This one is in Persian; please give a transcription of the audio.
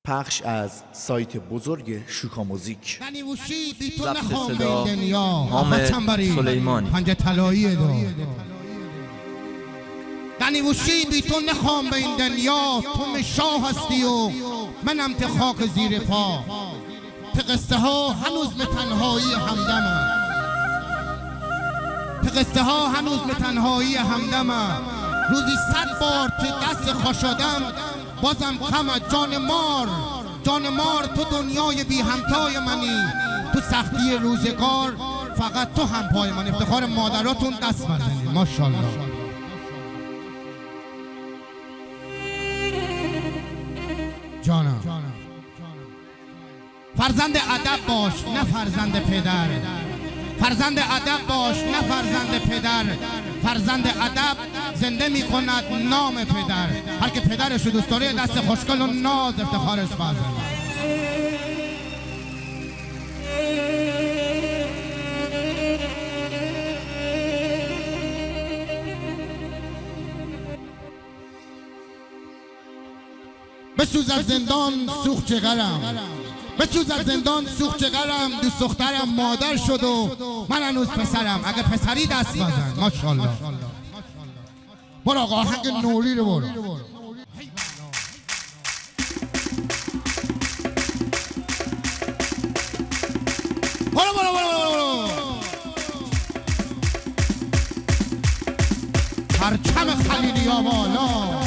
پخش از سایت بزرگ شوکا موزیک. ضبط صدا حامد سلیمانی. پنجه طلایی دو دنیوشی بی تو نخوام به این دنیا. تو شاه هستی و منم ته خاک زیر پا. ته قصه ها هنوز به تنهایی همدمم. ته قصه ها هنوز به تنهایی همدمم. روزی 100 بار ته دست خوشادم بازم کمت. جان مار تو دنیای بی همتای منی. تو سختی روزگار فقط تو همپای من. افتخار مادراتون دست بزنید ماشاءالله. جانم فرزند ادب باش نه فرزند پدر. فرزند ادب باش نه فرزند پدر. فرزند ادب زنده می کند نام پدر. هر که پدرش رو دوست داره دست خوشگل و ناز افتخارش بزنه. بسوز از زندان سوخت جگرم. بسوز از زندان سوخت جگرم. دوست دخترم مادر شد و من هنوز پسرم. اگه پسری دست بزن ماشاءالله. برو آقا آهنگ نوری رو برو. پرچم خلیلی ها بالا.